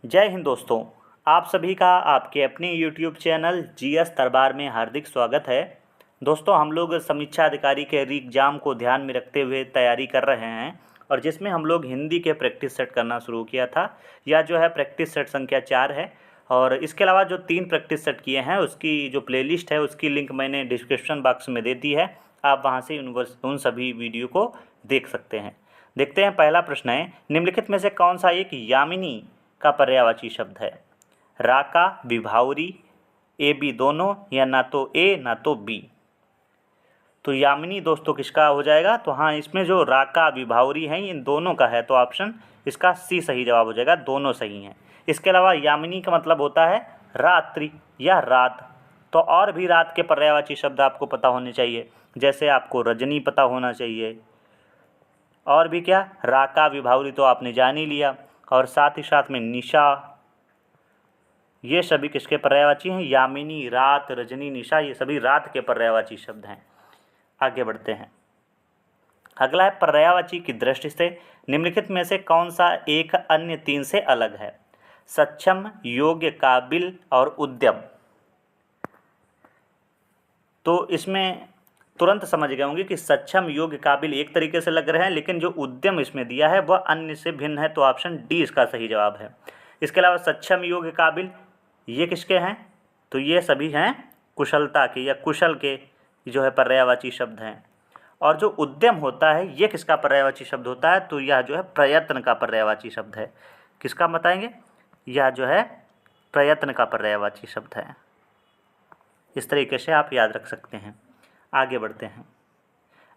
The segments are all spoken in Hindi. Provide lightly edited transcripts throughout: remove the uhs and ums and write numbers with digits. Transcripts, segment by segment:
जय हिंद दोस्तों। आप सभी का आपके अपने YouTube चैनल जीएस दरबार में हार्दिक स्वागत है। दोस्तों, हम लोग समीक्षा अधिकारी के एग्ज़ाम को ध्यान में रखते हुए तैयारी कर रहे हैं और जिसमें हम लोग हिंदी के प्रैक्टिस सेट करना शुरू किया था। यह जो है प्रैक्टिस सेट संख्या 4 है और इसके अलावा जो 3 प्रैक्टिस सेट किए हैं उसकी जो प्लेलिस्ट है उसकी लिंक मैंने डिस्क्रिप्शन बॉक्स में दे दी है। आप वहाँ से उन सभी वीडियो को देख सकते हैं। देखते हैं, पहला प्रश्न है, निम्नलिखित में से कौन सा एक यामिनी का पर्यायवाची शब्द है? राका, विभावरी, ए बी दोनों, या ना तो ए ना तो बी। तो यामिनी दोस्तों किसका हो जाएगा? तो हाँ, इसमें जो राका विभावरी हैं इन दोनों का है, तो ऑप्शन इसका सी सही जवाब हो जाएगा। दोनों सही हैं। इसके अलावा यामिनी का मतलब होता है रात्रि या रात। तो और भी रात के पर्यायवाची शब्द आपको पता होने चाहिए, जैसे आपको रजनी पता होना चाहिए। और भी क्या, राका विभावरी तो आपने जान ही लिया, और साथ ही साथ में निशा, ये सभी किसके पर्यायवाची हैं? यामिनी, रात, रजनी, निशा, ये सभी रात के पर्यायवाची शब्द हैं। आगे बढ़ते हैं। अगला है, पर्यायवाची की दृष्टि से निम्नलिखित में से कौन सा एक अन्य 3 से अलग है? सक्षम, योग्य, काबिल और उद्यम। तो इसमें तुरंत समझ गए होंगे कि सक्षम, योग्य, काबिल एक तरीके से लग रहे हैं, लेकिन जो उद्यम इसमें दिया है वह अन्य से भिन्न है, तो ऑप्शन डी इसका सही जवाब है। इसके अलावा सक्षम, योग्य, काबिल ये किसके हैं? तो ये सभी हैं कुशलता के या कुशल के जो है पर्यायवाची शब्द हैं। और जो उद्यम होता है ये किसका पर्यायवाची शब्द होता है? तो यह जो है प्रयत्न का पर्यायवाची शब्द है। किसका बताएंगे? यह जो है प्रयत्न का पर्यायवाची शब्द है। इस तरीके से आप याद रख सकते हैं। आगे बढ़ते हैं।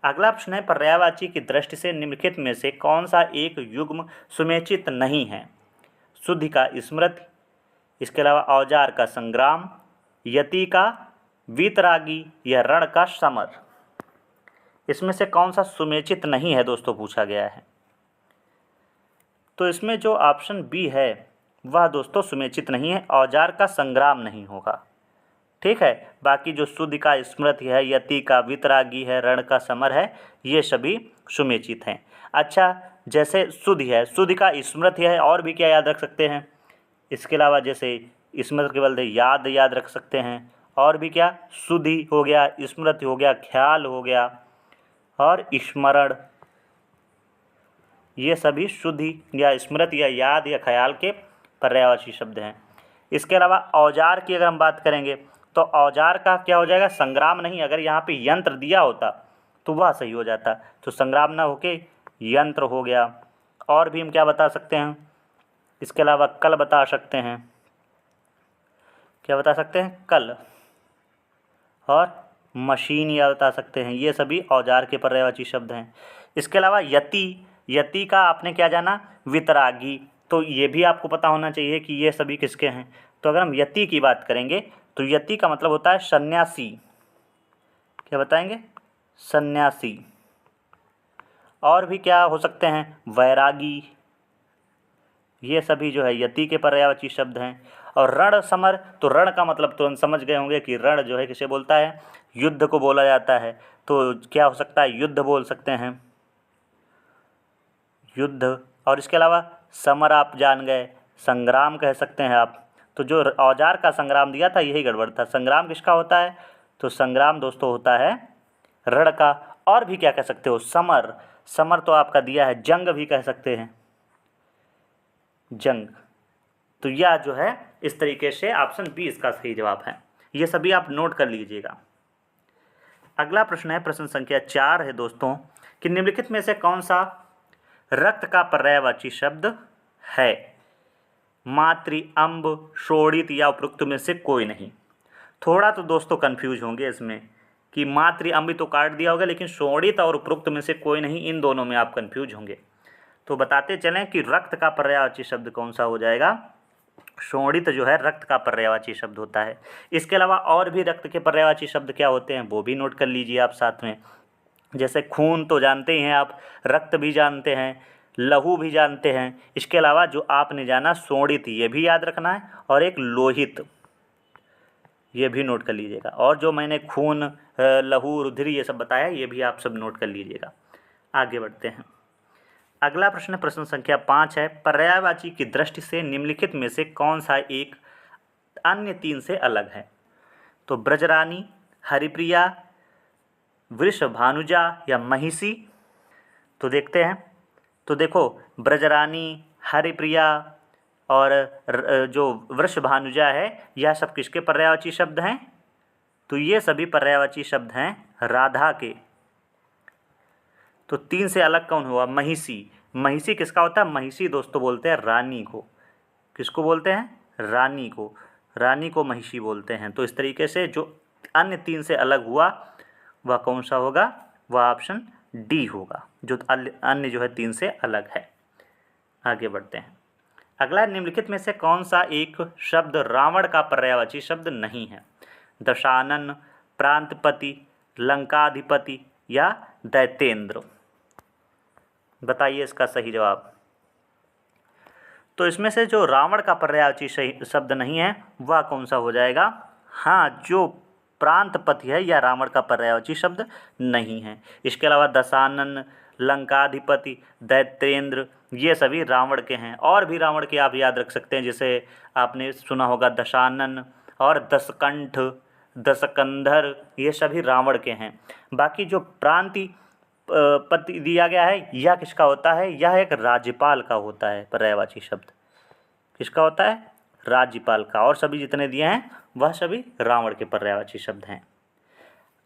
अगला प्रश्न है, पर्यायवाची की दृष्टि से निम्नलिखित में से कौन सा एक युग्म सुमेचित नहीं है? शुद्धि का स्मृति, इसके अलावा औजार का संग्राम, यति का वीतरागी, या रण का समर। इसमें से कौन सा सुमेचित नहीं है दोस्तों पूछा गया है। तो इसमें जो ऑप्शन बी है वह दोस्तों सुमेचित नहीं है, औजार का संग्राम नहीं होगा। ठीक है, बाकी जो शुद्धि का स्मृति है, यति का वीतरागी है, रण का समर है, ये सभी सुमेचित हैं। अच्छा, जैसे शुद्धि है, शुद्धि का स्मृति है, और भी क्या याद रख सकते हैं? इसके अलावा जैसे स्मृति के बदले याद रख सकते हैं। और भी क्या, शुद्धि हो गया, स्मृति हो गया, ख्याल हो गया और स्मरण, ये सभी शुद्धि या स्मृति या याद या ख्याल के पर्यायवाची शब्द हैं। इसके अलावा औजार की अगर हम बात करेंगे तो औजार का क्या हो जाएगा? संग्राम नहीं। अगर यहाँ पे यंत्र दिया होता तो वह सही हो जाता, तो संग्राम ना होके यंत्र हो गया। और भी हम क्या बता सकते हैं? इसके अलावा कल बता सकते हैं। क्या बता सकते हैं? कल। और मशीन या बता सकते हैं। ये सभी औजार के पर्यायवाची शब्द हैं। इसके अलावा यति का आपने क्या जाना? वितरागी। तो ये भी आपको पता होना चाहिए कि ये सभी किसके हैं। तो अगर हम यति की बात करेंगे तो यति का मतलब होता है सन्यासी। क्या बताएंगे? सन्यासी। और भी क्या हो सकते हैं? वैरागी। ये सभी जो है यति के पर्यायवाची शब्द हैं। और रण समर, तो रण का मतलब तुरंत समझ गए होंगे कि रण जो है किसे बोलता है? युद्ध को बोला जाता है। तो क्या हो सकता है? युद्ध बोल सकते हैं, युद्ध। और इसके अलावा समर आप जान गए, संग्राम कह सकते हैं आप। तो जो औजार का संग्राम दिया था यही गड़बड़ था। संग्राम किसका होता है? तो संग्राम दोस्तों होता है रण का। और भी क्या कह सकते हो? समर। समर तो आपका दिया है, जंग भी कह सकते हैं, जंग। तो यह जो है इस तरीके से ऑप्शन बी इसका सही जवाब है। ये सभी आप नोट कर लीजिएगा। अगला प्रश्न है, प्रश्न संख्या 4 है दोस्तों, कि निम्नलिखित में से कौन सा रक्त का पर्यायवाची शब्द है? मातृ, अम्ब, शोणित या उपरोक्त में से कोई नहीं। थोड़ा तो दोस्तों कंफ्यूज होंगे इसमें कि मातृ, अम्ब तो काट दिया होगा, लेकिन शोणित और उपरोक्त में से कोई नहीं, इन दोनों में आप कंफ्यूज होंगे। तो बताते चलें कि रक्त का पर्यायवाची शब्द कौन सा हो जाएगा? शोणित जो है रक्त का पर्यायवाची शब्द होता है। इसके अलावा और भी रक्त के पर्यायवाची शब्द क्या होते हैं वो भी नोट कर लीजिए आप साथ में। जैसे खून तो जानते ही हैं आप, रक्त भी जानते हैं, लहू भी जानते हैं। इसके अलावा जो आपने जाना शोणित, ये भी याद रखना है, और एक लोहित, ये भी नोट कर लीजिएगा। और जो मैंने खून, लहू, रुधिर ये सब बताया, ये भी आप सब नोट कर लीजिएगा। आगे बढ़ते हैं। अगला प्रश्न प्रश्न संख्या 5 है, पर्यायवाची की दृष्टि से निम्नलिखित में से कौन सा एक अन्य 3 से अलग है? तो ब्रजरानी, हरिप्रिया, वृषभानुजा या महिषी। तो देखते हैं। तो देखो, ब्रजरानी, हरिप्रिया और जो वृषभानुजा है, यह सब किसके पर्यायवाची शब्द हैं? तो ये सभी पर्यायवाची शब्द हैं राधा के। तो 3 से अलग कौन हुआ? महिषी। महिषी किसका होता है? महिषी दोस्तों बोलते हैं रानी को। किसको बोलते हैं? रानी को। रानी को महिषी बोलते हैं। तो इस तरीके से जो अन्य 3 से अलग हुआ वह कौन सा होगा? वह ऑप्शन डी होगा, जो अन्य जो है 3 से अलग है। आगे बढ़ते हैं। अगला, निम्नलिखित में से कौन सा एक शब्द रावण का पर्यायवाची शब्द नहीं है? दशानन, प्रांतपति, लंकाधिपति या दैतेंद्र। बताइए इसका सही जवाब। तो इसमें से जो रावण का पर्यायवाची शब्द नहीं है वह कौन सा हो जाएगा? हाँ, जो प्रांतपति है यह रावण का पर्यायवाची शब्द नहीं है। इसके अलावा दशानन, लंकाधिपति, दैतेंद्र ये सभी रावण के हैं। और भी रावण के आप याद रख सकते हैं, जैसे आपने सुना होगा दशानन और दशकंठ, दशकंधर, ये सभी रावण के हैं। बाकी जो प्रांति पति दिया गया है यह किसका होता है? यह एक राज्यपाल का होता है पर्यायवाची शब्द। किसका होता है? राज्यपाल का। और सभी जितने दिए हैं वह सभी रावण के पर्यायवाची शब्द हैं।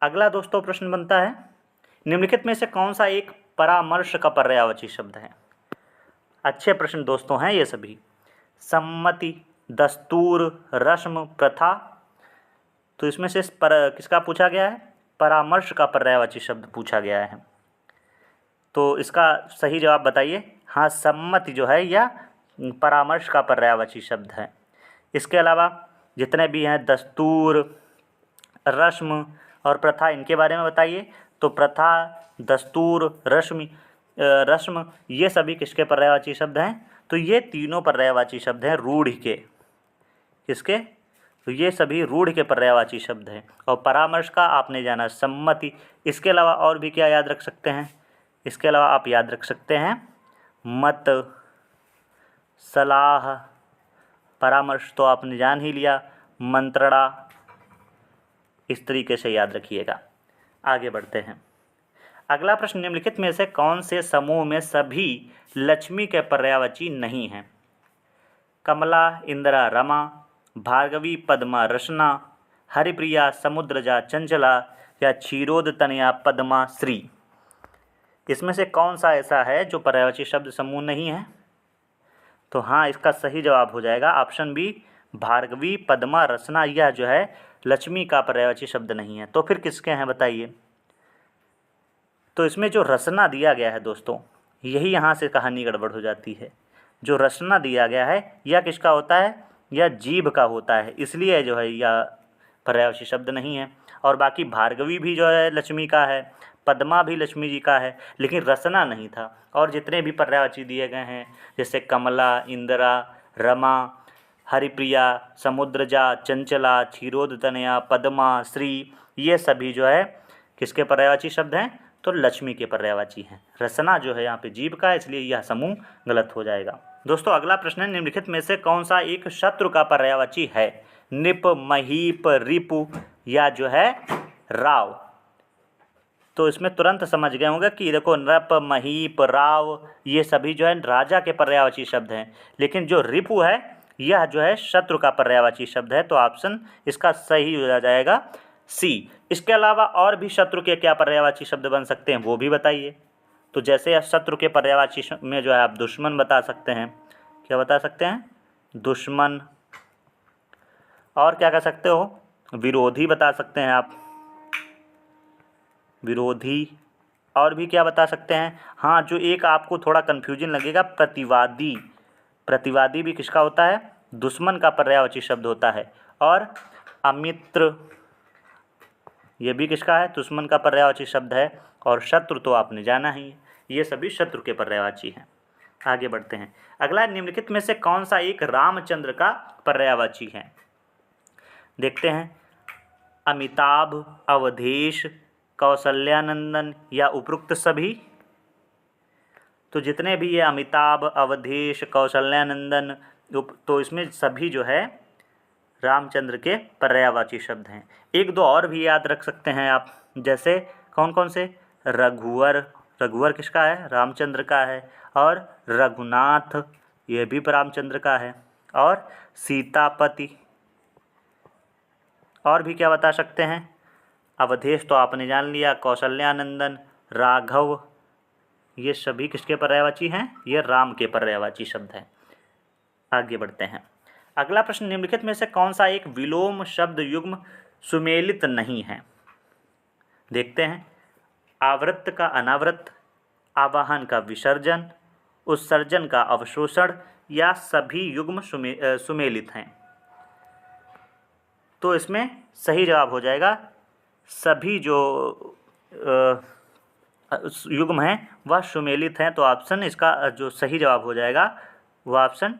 अगला दोस्तों प्रश्न बनता है, निम्नलिखित में से कौन सा एक परामर्श का पर्यायवाची शब्द है? अच्छे प्रश्न दोस्तों हैं ये सभी। सम्मति, दस्तूर, रस्म, प्रथा। तो इसमें से किसका पूछा गया है? परामर्श का पर्यायवाची शब्द पूछा गया है। तो इसका सही जवाब बताइए। हाँ, सम्मति जो है यह परामर्श का पर्यायवाची शब्द है। इसके अलावा जितने भी हैं दस्तूर, रस्म और प्रथा, इनके बारे में बताइए। तो प्रथा, दस्तूर, रस्म ये सभी किसके पर्यायवाची शब्द हैं? तो ये तीनों पर्यायवाची शब्द हैं रूढ़ के। किसके? तो ये सभी रूढ़ के पर्यायवाची शब्द हैं। और परामर्श का आपने जाना सम्मति। इसके अलावा और भी क्या याद रख सकते हैं? इसके अलावा आप याद रख सकते हैं मत, सलाह, परामर्श तो आपने जान ही लिया, मंत्रणा। इस तरीके से याद रखिएगा। आगे बढ़ते हैं। अगला प्रश्न, निम्नलिखित में से कौन से समूह में सभी लक्ष्मी के पर्यायवाची नहीं हैं? कमला, इंदिरा, रमा, भार्गवी, पद्मा, रसना, हरिप्रिया, समुद्रजा, चंचला या क्षीरोद तनया, पद्मा, श्री। इसमें से कौन सा ऐसा है जो पर्यायवाची शब्द समूह नहीं है? तो हाँ, इसका सही जवाब हो जाएगा ऑप्शन बी, भार्गवी, पद्मा, रसना। यह जो है लक्ष्मी का पर्यायवाची शब्द नहीं है। तो फिर किसके हैं बताइए? तो इसमें जो रसना दिया गया है दोस्तों, यही यहाँ से कहानी गड़बड़ हो जाती है। जो रसना दिया गया है यह किसका होता है? यह जीभ का होता है, इसलिए जो है यह पर्यायवाची शब्द नहीं है। और बाकी भार्गवी भी जो है लक्ष्मी का है, पद्मा भी लक्ष्मी जी का है, लेकिन रसना नहीं था। और जितने भी पर्यायवाची दिए गए हैं जैसे कमला, इंदिरा, रमा, हरिप्रिया, समुद्रजा, चंचला, क्षीरोदतनया, पद्मा, श्री, ये सभी जो है किसके पर्यायवाची शब्द हैं? तो लक्ष्मी के पर्यायवाची हैं। रसना जो है यहाँ पे जीभ का है, इसलिए यह समूह गलत हो जाएगा। दोस्तों अगला प्रश्न है, निम्नलिखित में से कौन सा एक शत्रु का पर्यायवाची है? निप, महीप, रिपु या जो है राव। तो इसमें तुरंत समझ गए होंगे कि देखो नृप, महीप, राव ये सभी जो है राजा के पर्यायवाची शब्द हैं, लेकिन जो रिपु है यह जो है शत्रु का पर्यायवाची शब्द है। तो ऑप्शन इसका सही हो जाएगा सी। इसके अलावा और भी शत्रु के क्या पर्यायवाची शब्द बन सकते हैं वो भी बताइए। तो जैसे शत्रु के पर्यायवाची में जो है आप दुश्मन बता सकते हैं। क्या बता सकते हैं? दुश्मन। और क्या कह सकते हो? विरोधी बता सकते हैं आप, विरोधी। और भी क्या बता सकते हैं? हाँ, जो एक आपको थोड़ा कन्फ्यूजन लगेगा, प्रतिवादी। प्रतिवादी भी किसका होता है? दुश्मन का पर्यायवाची शब्द होता है। और अमित्र, ये भी किसका है? दुश्मन का पर्यायवाची शब्द है। और शत्रु तो आपने जाना ही है, ये सभी शत्रु के पर्यायवाची हैं। आगे बढ़ते हैं। अगला, निम्नलिखित में से कौन सा एक रामचंद्र का पर्यायवाची है? देखते हैं। अमिताभ, अवधेश, कौशल्यानंदन या उपरोक्त सभी। तो जितने भी ये अमिताभ, अवधेश, कौशल्यानंदन, तो इसमें सभी जो है रामचंद्र के पर्यायवाची शब्द हैं। एक दो और भी याद रख सकते हैं आप, जैसे कौन कौन से? रघुवर, रघुवर किसका है? रामचंद्र का है। और रघुनाथ, ये भी रामचंद्र का है। और सीतापति, और भी क्या बता सकते हैं? अवधेश तो आपने जान लिया, कौशल्यानंदन, राघव, ये सभी किसके पर्यायवाची हैं? ये राम के पर्यायवाची शब्द हैं। आगे बढ़ते हैं। अगला प्रश्न, निम्नलिखित में से कौन सा एक विलोम शब्द युग्म सुमेलित नहीं है? देखते हैं। आवृत्त का अनावृत, आवाहन का विसर्जन, उत्सर्जन का अवशोषण, या सभी युग्म सुमेलित हैं? तो इसमें सही जवाब हो जाएगा सभी जो युग्म हैं वह सुमेलित हैं। तो ऑप्शन इसका जो सही जवाब हो जाएगा वह ऑप्शन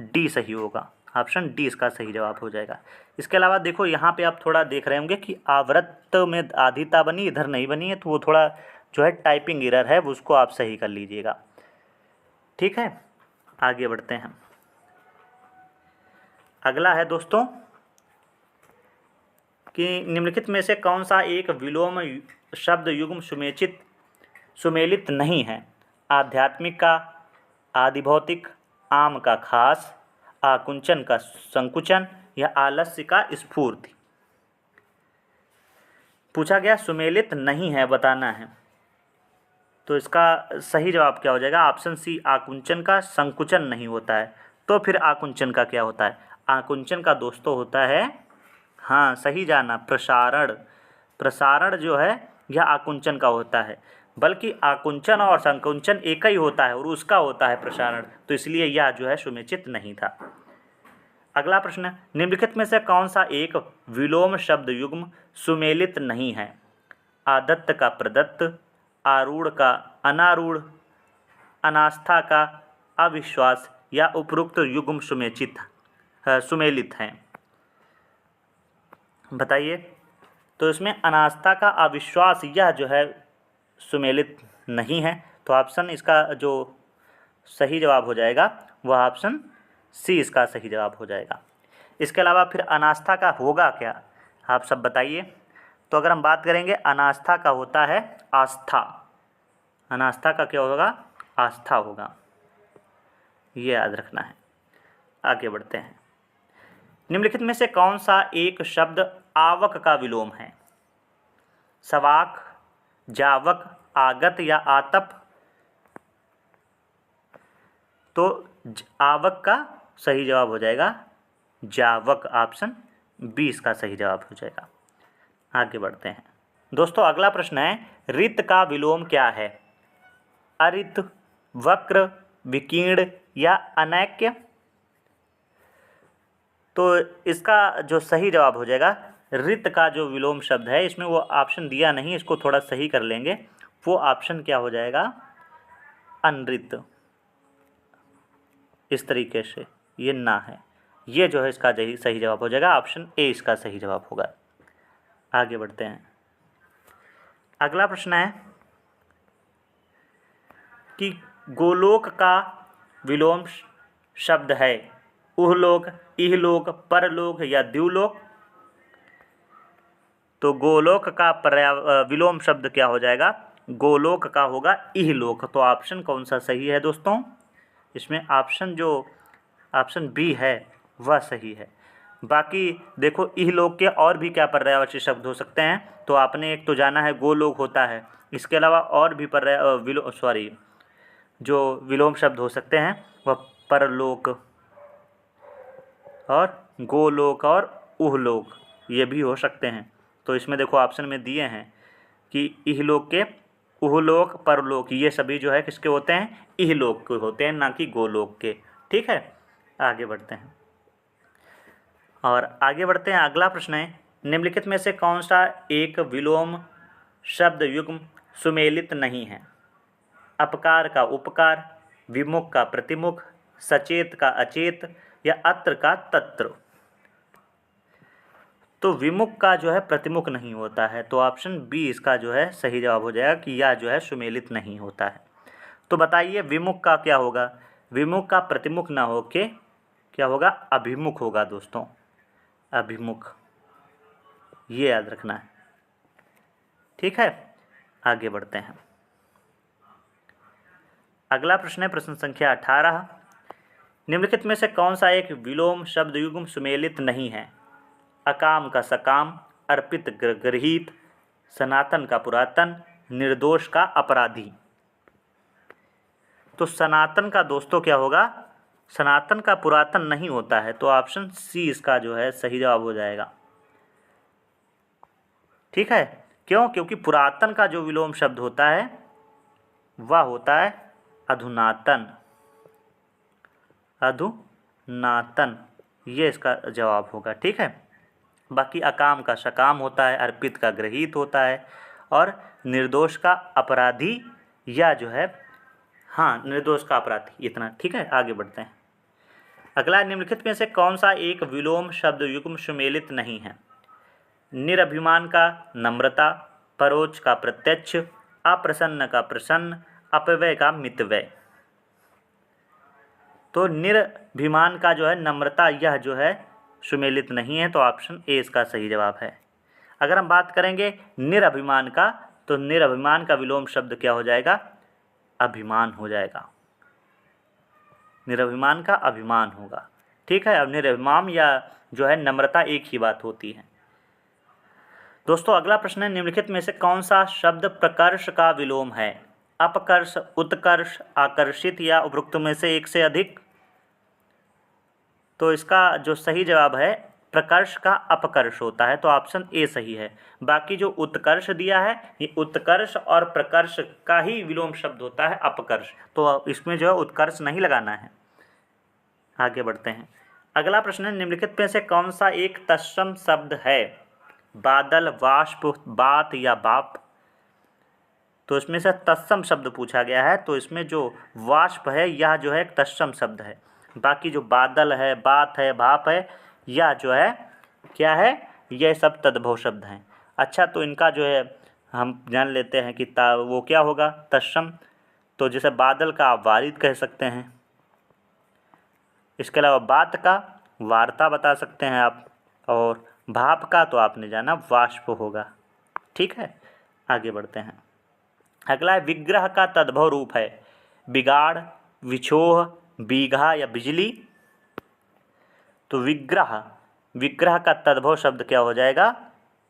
डी सही होगा। ऑप्शन डी इसका सही जवाब हो जाएगा। इसके अलावा देखो यहाँ पे आप थोड़ा देख रहे होंगे कि आवृत्त में आधिता बनी, इधर नहीं बनी है, तो वो थोड़ा जो है टाइपिंग एरर है, वो उसको आप सही कर लीजिएगा। ठीक है, आगे बढ़ते हैं। अगला है दोस्तों कि निम्नलिखित में से कौन सा एक विलोम शब्द युग्म सुमेलित नहीं है? आध्यात्मिक का आदिभौतिक, आम का खास, आकुंचन का संकुचन, या आलस्य का स्फूर्ति। पूछा गया सुमेलित नहीं है, बताना है। तो इसका सही जवाब क्या हो जाएगा? ऑप्शन सी, आकुंचन का संकुचन नहीं होता है। तो फिर आकुंचन का क्या होता है? आकुंचन का दोस्तों होता है, हाँ सही जाना, प्रसारण। प्रसारण जो है यह आकुंचन का होता है, बल्कि आकुंचन और संकुंचन एक ही होता है और उसका होता है प्रसारण। तो इसलिए यह जो है सुमेलित नहीं था। अगला प्रश्न, निम्नलिखित में से कौन सा एक विलोम शब्द युग्म सुमेलित नहीं है? आदत्त का प्रदत्त, आरूढ़ का अनारूढ़, अनास्था का अविश्वास, या उपरोक्त युग्म सुमेलित हैं? बताइए। तो इसमें अनास्था का अविश्वास यह जो है सुमेलित नहीं है। तो ऑप्शन इसका जो सही जवाब हो जाएगा वह ऑप्शन सी इसका सही जवाब हो जाएगा। इसके अलावा फिर अनास्था का होगा क्या, आप सब बताइए। तो अगर हम बात करेंगे अनास्था का होता है आस्था। अनास्था का क्या होगा? आस्था होगा, ये याद रखना है। आगे बढ़ते हैं। निम्नलिखित में से कौन सा एक शब्द आवक का विलोम है? सवाक, जावक, आगत, या आतप? तो आवक का सही जवाब हो जाएगा जावक। ऑप्शन बी इसका सही जवाब हो जाएगा। आगे बढ़ते हैं दोस्तों। अगला प्रश्न है, रित का विलोम क्या है? अरित, वक्र, विकीर्ण, या अनैक्य? तो इसका जो सही जवाब हो जाएगा, रित का जो विलोम शब्द है, इसमें वो ऑप्शन दिया नहीं, इसको थोड़ा सही कर लेंगे। वो ऑप्शन क्या हो जाएगा? अनृत। इस तरीके से ये ना है, ये जो है इसका सही जवाब हो जाएगा। ऑप्शन ए इसका सही जवाब होगा। आगे बढ़ते हैं। अगला प्रश्न है कि गोलोक का विलोम शब्द है उहलोक, इहलोक, परलोक, या द्युलोक? तो गोलोक का विलोम शब्द क्या हो जाएगा? गोलोक का होगा इहलोक। तो ऑप्शन कौन सा सही है दोस्तों? इसमें ऑप्शन बी है वह सही है। बाकी देखो इहलोक के और भी क्या पर्यायवाची शब्द हो सकते हैं? तो आपने एक तो जाना है गोलोक होता है, इसके अलावा और भी जो विलोम शब्द हो सकते हैं वह परलोक और गोलोक और उहलोक, ये भी हो सकते हैं। तो इसमें देखो ऑप्शन में दिए हैं कि इहलोक के, उहलोक, परलोक, ये सभी जो है किसके होते हैं? इहलोक के होते हैं, ना कि गोलोक के। ठीक है, आगे बढ़ते हैं। और आगे बढ़ते हैं। अगला प्रश्न है, निम्नलिखित में से कौन सा एक विलोम शब्द युग्म सुमेलित नहीं है? अपकार का उपकार, विमुख का प्रतिमुख, सचेत का अचेत, या अत्र का तत्र? तो विमुख का जो है प्रतिमुख नहीं होता है। तो ऑप्शन बी इसका जो है सही जवाब हो जाएगा कि यह जो है सुमेलित नहीं होता है। तो बताइए विमुख का क्या होगा? विमुख का प्रतिमुख ना होके क्या होगा? अभिमुख होगा दोस्तों, अभिमुख, ये याद रखना है। ठीक है, आगे बढ़ते हैं। अगला प्रश्न है प्रश्न संख्या 18। निम्नलिखित में से कौन सा एक विलोम शब्द युग्म सुमेलित नहीं है? अकाम का सकाम, अर्पित गृहीत, सनातन का पुरातन, निर्दोष का अपराधी। तो सनातन का दोस्तों क्या होगा? सनातन का पुरातन नहीं होता है, तो ऑप्शन सी इसका जो है सही जवाब हो जाएगा। ठीक है, क्यों? क्योंकि पुरातन का जो विलोम शब्द होता है वह होता है अधुनातन, अधुनातन, ये इसका जवाब होगा। ठीक है, बाकी अकाम का सकाम होता है, अर्पित का गृहीत होता है, और निर्दोष का अपराधी, या जो है हाँ निर्दोष का अपराधी, इतना। ठीक है, आगे बढ़ते हैं। अगला, निम्नलिखित में से कौन सा एक विलोम शब्द युग्म सुमेलित नहीं है? निरभिमान का नम्रता, परोक्ष का प्रत्यक्ष, अप्रसन्न का प्रसन्न, अपव्यय का मितव्यय। तो निरभिमान का जो है नम्रता, यह जो है सुमेलित नहीं है, तो ऑप्शन ए इसका सही जवाब है। अगर हम बात करेंगे निरभिमान का, तो निरभिमान का विलोम शब्द क्या हो जाएगा? अभिमान हो जाएगा, निरभिमान का अभिमान होगा। ठीक है, अब निरभिमान या जो है नम्रता एक ही बात होती है। दोस्तों अगला प्रश्न है, निम्नलिखित में से कौन सा शब्द प्रकर्ष का विलोम है? अपकर्ष, उत्कर्ष, आकर्षित, या उपरोक्त में से एक से अधिक। तो इसका जो सही जवाब है प्रकर्ष का अपकर्ष होता है, तो ऑप्शन ए सही है। बाकी जो उत्कर्ष दिया है, ये उत्कर्ष और प्रकर्ष का ही विलोम शब्द होता है अपकर्ष, तो इसमें जो है उत्कर्ष नहीं लगाना है। आगे बढ़ते हैं। अगला प्रश्न है, निम्नलिखित में से कौन सा एक तत्सम शब्द है? बादल, वाष्प, बात, या बाप। तो इसमें से तत्सम शब्द पूछा गया है, तो इसमें जो वाष्प है यह जो है एक तत्सम शब्द है। बाकी जो बादल है, बात है, भाप है, या जो है क्या है, यह सब तद्भव शब्द हैं। अच्छा, तो इनका जो है हम जान लेते हैं कि वो क्या होगा तत्सम। तो जैसे बादल का आप वारिद कह सकते हैं, इसके अलावा बात का वार्ता बता सकते हैं आप, और भाप का तो आपने जाना वाष्प होगा। ठीक है, आगे बढ़ते हैं। अगला है, विग्रह का तद्भव रूप है बिगाड़, विछोह, बीघा, या बिजली। तो विग्रह का तद्भव शब्द क्या हो जाएगा?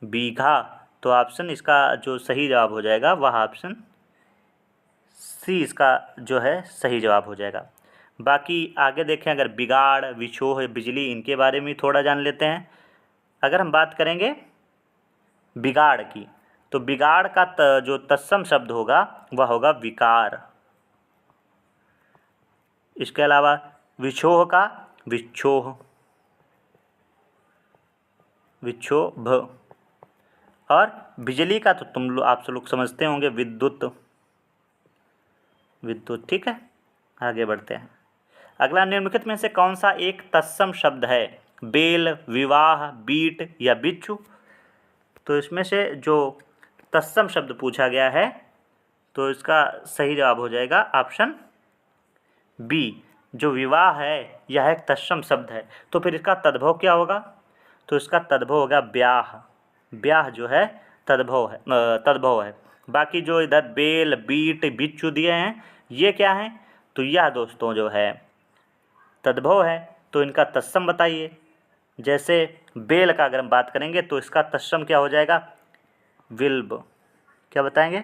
बीघा। तो ऑप्शन इसका जो सही जवाब हो जाएगा वह ऑप्शन सी इसका जो है सही जवाब हो जाएगा। बाकी आगे देखें, अगर बिगाड़, विछोह, बिजली, इनके बारे में थोड़ा जान लेते हैं। अगर हम बात करेंगे बिगाड़ की, तो बिगाड़ का जो तत्सम शब्द होगा वह होगा विकार। इसके अलावा विछोह का विक्षोह, विक्षोभ, और बिजली का तो आप सब लोग समझते होंगे विद्युत, विद्युत। ठीक है, आगे बढ़ते हैं। अगला, निम्नलिखित में से कौन सा एक तत्सम शब्द है? बेल, विवाह, बीट, या बिच्छू। तो इसमें से जो तत्सम शब्द पूछा गया है, तो इसका सही जवाब हो जाएगा ऑप्शन बी। जो विवाह है यह एक तत्सम शब्द है, तो फिर इसका तद्भव क्या होगा? तो इसका तद्भव होगा ब्याह। ब्याह जो है तद्भव है। बाकी जो इधर बेल, बीट, बिच्छू दिए हैं, ये क्या हैं? तो यह दोस्तों जो है तद्भव है, तो इनका तत्सम बताइए। जैसे बेल का अगर हम बात करेंगे, तो इसका तत्सम क्या हो जाएगा? विल्ब। क्या बताएंगे?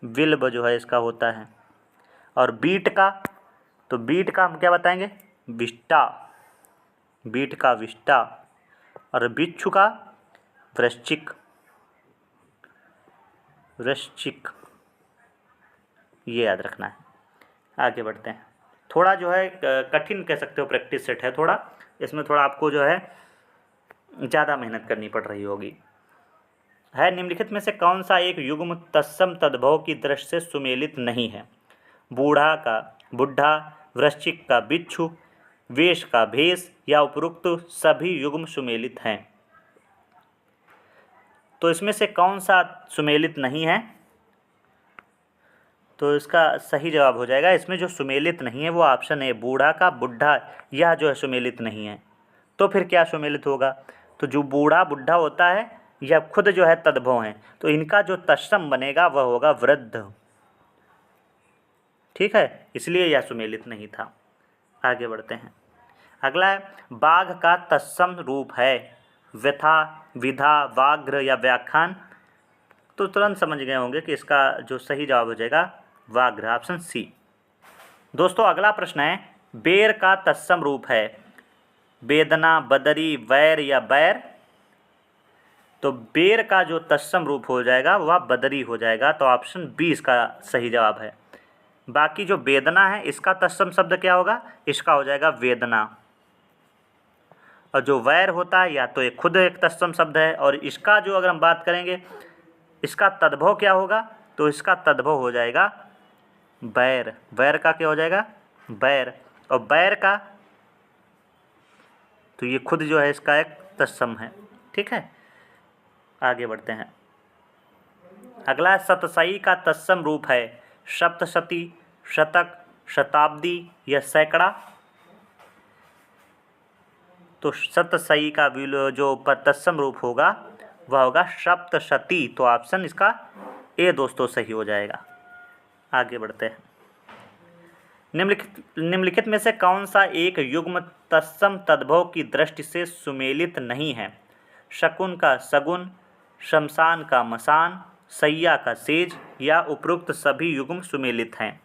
विल्ब जो है इसका होता है। और बीट का, तो बीट का हम क्या बताएंगे? विष्टा। बीट का विष्टा। और बिच्छू का वृश्चिक, वृश्चिक, ये याद रखना है। आगे बढ़ते हैं। थोड़ा जो है कठिन कह सकते हो, प्रैक्टिस सेट है थोड़ा, इसमें थोड़ा आपको जो है ज़्यादा मेहनत करनी पड़ रही होगी। है, निम्नलिखित में से कौन सा एक युग्म तत्सम तद्भव की दृष्टि से सुमेलित नहीं है? बूढ़ा का बुढ़ा, वृश्चिक का बिच्छू, वेश का भेष, या उपरोक्त सभी युग्म सुमेलित हैं। तो इसमें से कौन सा सुमेलित नहीं है? तो इसका सही जवाब हो जाएगा, इसमें जो सुमेलित नहीं है वो ऑप्शन है बूढ़ा का बुढ़ा, यह जो है सुमेलित नहीं है। तो फिर क्या सुमेलित होगा? तो जो बूढ़ा बुढ़ा होता है यह खुद जो है तद्भव हैं, तो इनका जो तत्सम बनेगा वह होगा वृद्ध। ठीक है, इसलिए यह सुमेलित नहीं था। आगे बढ़ते हैं। अगला है बाघ का तत्सम रूप है व्यथा, विधा, व्याघ्र या व्याख्यान। तो तुरंत समझ गए होंगे कि इसका जो सही जवाब हो जाएगा व्याघ्र, ऑप्शन सी। दोस्तों अगला प्रश्न है बेर का तत्सम रूप है वेदना, बदरी, वैर या बैर। तो बेर का जो तत्सम रूप हो जाएगा वह बदरी हो जाएगा, तो ऑप्शन बी इसका सही जवाब है। बाकी जो वेदना है इसका तत्सम शब्द क्या होगा? इसका हो जाएगा वेदना। और जो वैर होता है या तो ये खुद एक तत्सम शब्द है, और इसका जो अगर हम बात करेंगे इसका तद्भव क्या होगा? तो इसका तद्भव हो जाएगा बैर। बैर का क्या हो जाएगा? बैर। और बैर का तो ये खुद जो है इसका एक तत्सम है। ठीक है, आगे बढ़ते हैं। अगला सतसई का तत्सम रूप है सप्तशती, शतक, शताब्दी या सैकड़ा। तो सतसई का जो तत्सम रूप होगा वह होगा सप्तशती, तो ऑप्शन इसका ए दोस्तों सही हो जाएगा। आगे बढ़ते हैं। निम्नलिखित में से कौन सा एक युग्म तत्सम तद्भव की दृष्टि से सुमेलित नहीं है? शकुन का सगुन, शमशान का मसान, सैया का सेज या उपरोक्त सभी युग्म सुमेलित हैं।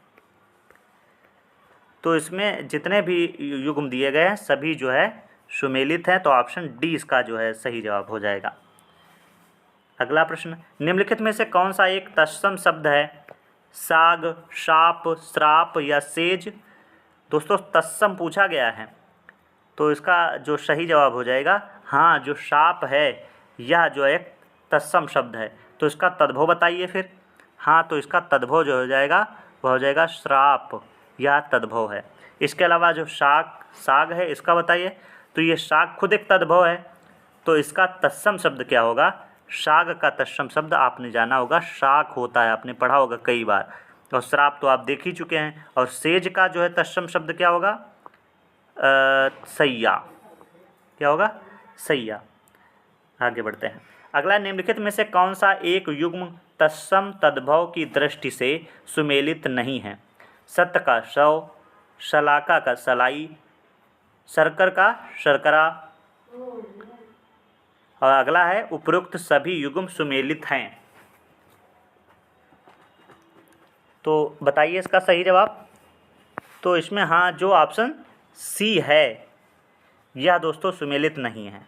तो इसमें जितने भी युग्म दिए गए हैं सभी जो है सुमेलित हैं, तो ऑप्शन डी इसका जो है सही जवाब हो जाएगा। अगला प्रश्न, निम्नलिखित में से कौन सा एक तत्सम शब्द है? साग, शाप, श्राप या सेज। दोस्तों तत्सम पूछा गया है, तो इसका जो सही जवाब हो जाएगा हाँ, जो शाप है यह जो एक तत्सम शब्द है, तो इसका तद्भव बताइए फिर। हाँ, तो इसका तद्भव जो हो जाएगा वह हो जाएगा श्राप, यह तद्भव है। इसके अलावा जो साग है इसका बताइए। तो ये साग खुद एक तद्भव है, तो इसका तत्सम शब्द क्या होगा? शाग का तत्सम शब्द आपने जाना होगा शाक होता है, आपने पढ़ा होगा कई बार। और श्राप तो आप देख ही चुके हैं। और सेज का जो है तत्सम शब्द क्या होगा? सैया। क्या होगा? सैया। आगे बढ़ते हैं। अगला, निम्नलिखित में से कौन सा एक युग्म तत्सम तद्भव की दृष्टि से सुमेलित नहीं है? सत्य का शव, शलाका का सलाई, शर्कर का शर्करा। और अगला है उपरोक्त सभी युग्म सुमेलित हैं। तो बताइए इसका सही जवाब। तो इसमें हाँ, जो ऑप्शन सी है यह दोस्तों सुमेलित नहीं है।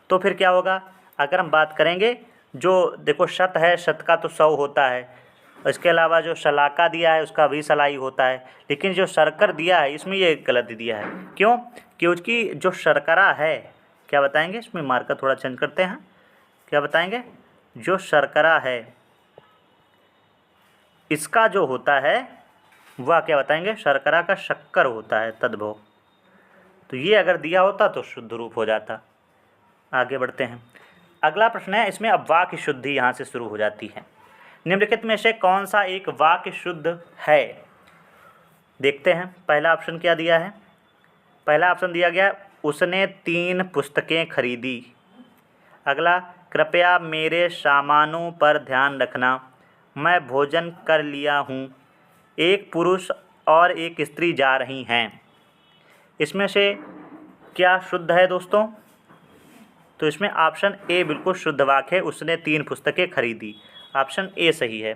तो फिर क्या होगा? अगर हम बात करेंगे, जो देखो शत है, शत का तो 100 होता है। इसके अलावा जो शलाका दिया है उसका भी सलाई होता है, लेकिन जो शर्कर दिया है इसमें ये गलत दिया है। क्यों? क्योंकि जो शर्करा है, क्या बताएंगे इसमें? मार्कर थोड़ा चेंज करते हैं। क्या बताएंगे? जो शर्करा है इसका जो होता है वह क्या बताएंगे? शर्करा का शक्कर होता है तद्भव। तो ये अगर दिया होता तो शुद्ध रूप हो जाता। आगे बढ़ते हैं। अगला प्रश्न है, इसमें अब वाक्य शुद्धि यहाँ से शुरू हो जाती है। निम्नलिखित में से कौन सा एक वाक्य शुद्ध है? देखते हैं पहला ऑप्शन क्या दिया है। पहला ऑप्शन दिया गया उसने 3 पुस्तकें खरीदी। अगला, कृपया मेरे सामानों पर ध्यान रखना, मैं भोजन कर लिया हूँ, एक पुरुष और एक स्त्री जा रही हैं। इसमें से क्या शुद्ध है दोस्तों? तो इसमें ऑप्शन ए बिल्कुल शुद्ध वाक्य है, उसने 3 पुस्तकें खरीदी। ऑप्शन ए सही है।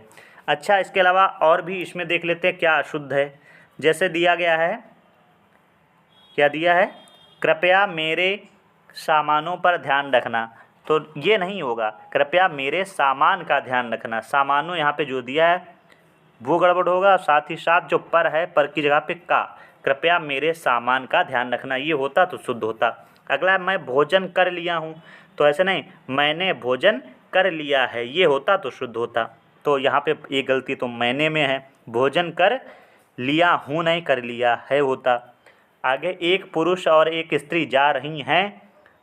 अच्छा, इसके अलावा और भी इसमें देख लेते हैं क्या अशुद्ध है। जैसे दिया गया है, क्या दिया है? कृपया मेरे सामानों पर ध्यान रखना, तो ये नहीं होगा। कृपया मेरे सामान का ध्यान रखना, सामानों यहाँ पे जो दिया है वो गड़बड़ होगा। साथ ही साथ जो पर है, पर की जगह पे का, कृपया मेरे सामान का ध्यान रखना, ये होता तो शुद्ध होता। अगला, मैं भोजन कर लिया हूँ, तो ऐसे नहीं, मैंने भोजन कर लिया है, ये होता तो शुद्ध होता। तो यहाँ पे ये गलती तो मैंने में है, भोजन कर लिया हूँ नहीं, कर लिया है होता। आगे, एक पुरुष और एक स्त्री जा रही हैं,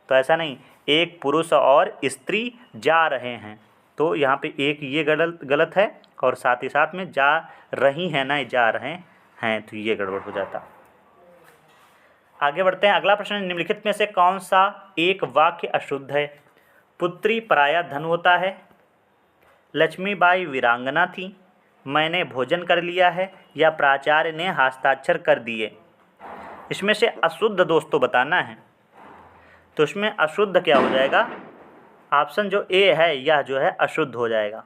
तो ऐसा नहीं, एक पुरुष और स्त्री जा रहे हैं, तो यहाँ पे एक ये गलत है और साथ ही साथ में जा रही हैं ना जा रहे हैं, तो ये गड़बड़ हो जाता। आगे बढ़ते हैं। अगला प्रश्न, निम्नलिखित में से कौन सा एक वाक्य अशुद्ध है? पुत्री पराया धन होता है, लक्ष्मीबाई वीरांगना थी, मैंने भोजन कर लिया है, या प्राचार्य ने हस्ताक्षर कर दिए। इसमें से अशुद्ध दोस्तों बताना है। तो इसमें अशुद्ध क्या हो जाएगा? ऑप्शन जो ए है यह जो है अशुद्ध हो जाएगा।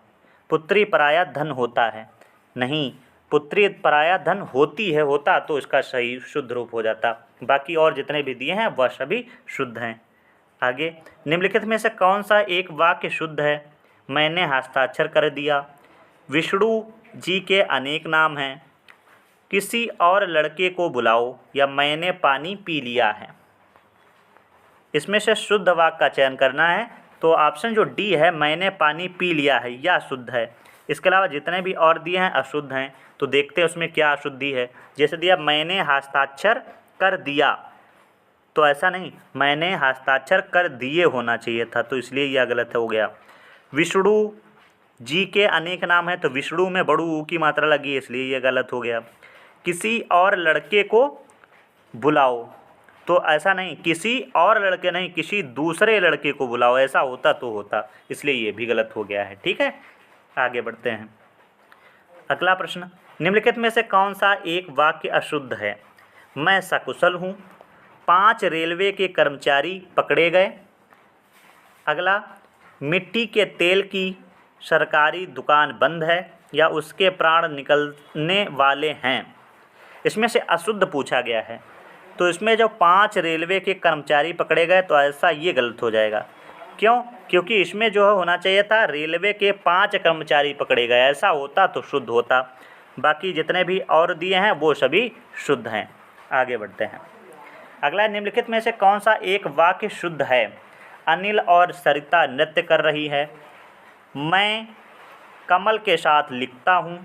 पुत्री पराया धन होता है, नहीं, पुत्री पराया धन होती है होता तो इसका सही शुद्ध रूप हो जाता। बाकी और जितने भी दिए हैं वह सभी शुद्ध हैं। आगे, निम्नलिखित में से कौन सा एक वाक्य शुद्ध है? मैंने हस्ताक्षर कर दिया, विष्णु जी के अनेक नाम हैं, किसी और लड़के को बुलाओ, या मैंने पानी पी लिया है। इसमें से शुद्ध वाक्य का चयन करना है। तो ऑप्शन जो डी है, मैंने पानी पी लिया है, यह शुद्ध है। इसके अलावा जितने भी और दिए हैं अशुद्ध हैं। तो देखते हैं उसमें क्या अशुद्धि है। जैसे दिया मैंने हस्ताक्षर कर दिया, तो ऐसा नहीं, मैंने हस्ताक्षर कर दिए होना चाहिए था, तो इसलिए यह गलत हो गया। विष्णु जी के अनेक नाम हैं, तो विष्णु में बड़ू ऊ की मात्रा लगी है, इसलिए यह गलत हो गया। किसी और लड़के को बुलाओ, तो ऐसा नहीं, किसी और लड़के नहीं, किसी दूसरे लड़के को बुलाओ, ऐसा होता तो होता, इसलिए ये भी गलत हो गया है। ठीक है, आगे बढ़ते हैं। अगला प्रश्न, निम्नलिखित में से कौन सा एक वाक्य अशुद्ध है? मैं सकुशल हूँ, 5 रेलवे के कर्मचारी पकड़े गए। अगला, मिट्टी के तेल की सरकारी दुकान बंद है, या उसके प्राण निकलने वाले हैं। इसमें से अशुद्ध पूछा गया है। तो इसमें जो 5 रेलवे के कर्मचारी पकड़े गए, तो ऐसा ये गलत हो जाएगा। क्यों? क्योंकि इसमें जो है होना चाहिए था रेलवे के 5 कर्मचारी पकड़े गए, ऐसा होता तो शुद्ध होता। बाकी जितने भी और दिए हैं वो सभी शुद्ध हैं। आगे बढ़ते हैं। अगला, निम्नलिखित में से कौन सा एक वाक्य शुद्ध है? अनिल और सरिता नृत्य कर रही है, मैं कमल के साथ लिखता हूँ,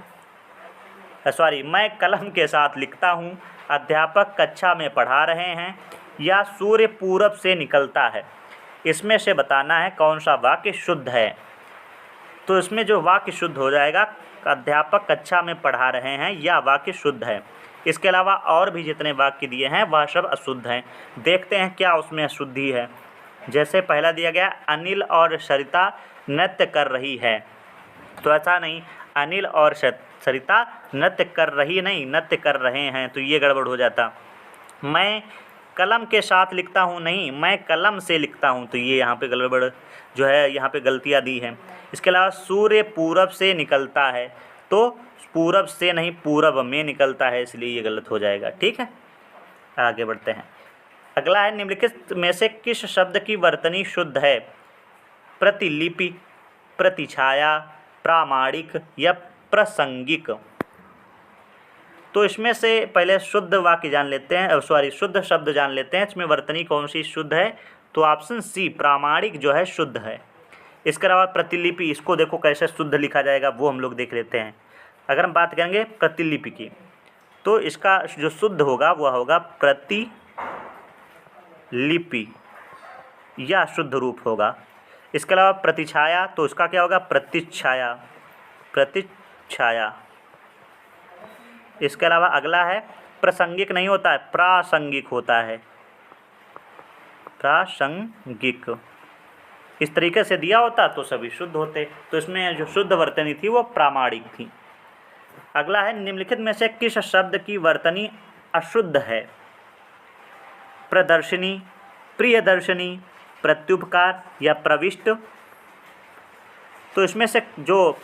मैं कलम के साथ लिखता हूँ, अध्यापक कक्षा में पढ़ा रहे हैं, या सूर्य पूरब से निकलता है। इसमें से बताना है कौन सा वाक्य शुद्ध है। तो इसमें जो वाक्य शुद्ध हो जाएगा, अध्यापक कक्षा में पढ़ा रहे हैं, यह वाक्य शुद्ध है। इसके अलावा और भी जितने वाक्य दिए हैं वह सब अशुद्ध हैं। देखते हैं क्या उसमें अशुद्धि है। जैसे पहला दिया गया, अनिल और सरिता नृत्य कर रही है, तो ऐसा नहीं, अनिल और सरिता नृत्य कर रही नहीं, नृत्य कर रहे हैं, तो ये गड़बड़ हो जाता। मैं कलम के साथ लिखता हूँ, नहीं, मैं कलम से लिखता हूँ, तो ये यहाँ पे गड़बड़ जो है, यहाँ पे गलतियाँ दी हैं। इसके अलावा सूर्य पूरब से निकलता है, तो पूरब से नहीं, पूरब में निकलता है, इसलिए ये गलत हो जाएगा। ठीक है, आगे बढ़ते हैं। अगला है, निम्नलिखित में से किस शब्द की वर्तनी शुद्ध है? प्रतिलिपि, प्रतिछाया, प्रामाणिक, या प्रासंगिक। तो इसमें से पहले शुद्ध वाक्य जान लेते हैं, शुद्ध शब्द जान लेते हैं। इसमें वर्तनी कौन सी शुद्ध है? तो ऑप्शन सी, प्रामाणिक जो है शुद्ध है। इसके अलावा प्रतिलिपि, इसको देखो कैसे शुद्ध लिखा जाएगा, वो हम लोग देख लेते हैं। अगर हम बात करेंगे प्रतिलिपि की, तो इसका जो शुद्ध होगा वह होगा प्रतिलिपि, यह शुद्ध रूप होगा। इसके अलावा प्रतिछाया, तो इसका क्या होगा? प्रतिछाया, प्रतिछाया। इसके अलावा अगला है, प्रासंगिक नहीं होता है, प्रासंगिक होता है, प्रासंगिक। इस तरीके से दिया होता तो सभी शुद्ध होते। तो इसमें जो शुद्ध वर्तनी थी वो प्रामाणिक थी। अगला है, निम्नलिखित में से किस शब्द की वर्तनी अशुद्ध है? प्रदर्शनी, प्रियदर्शनी, प्रत्युपकार, या प्रविष्ट। तो इसमें से जो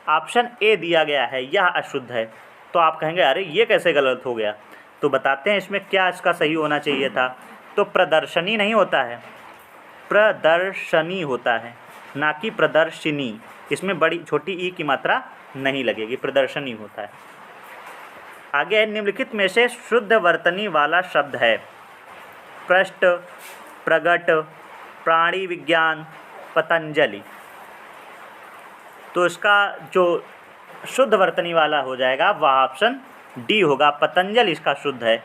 ऑप्शन ए दिया गया है यह अशुद्ध है। तो आप कहेंगे अरे ये कैसे गलत हो गया? तो बताते हैं इसमें क्या इसका सही होना चाहिए था। तो प्रदर्शनी नहीं होता है, प्रदर्शनी होता है, ना कि प्रदर्शिनी। इसमें बड़ी छोटी ई की मात्रा नहीं लगेगी, प्रदर्शनी होता है। आगे है, निम्नलिखित में से शुद्ध वर्तनी वाला शब्द है? पृष्ठ, प्रगट, प्राणी विज्ञान, पतंजलि। तो इसका जो शुद्ध वर्तनी वाला हो जाएगा वह ऑप्शन डी होगा, पतंजलि इसका शुद्ध है।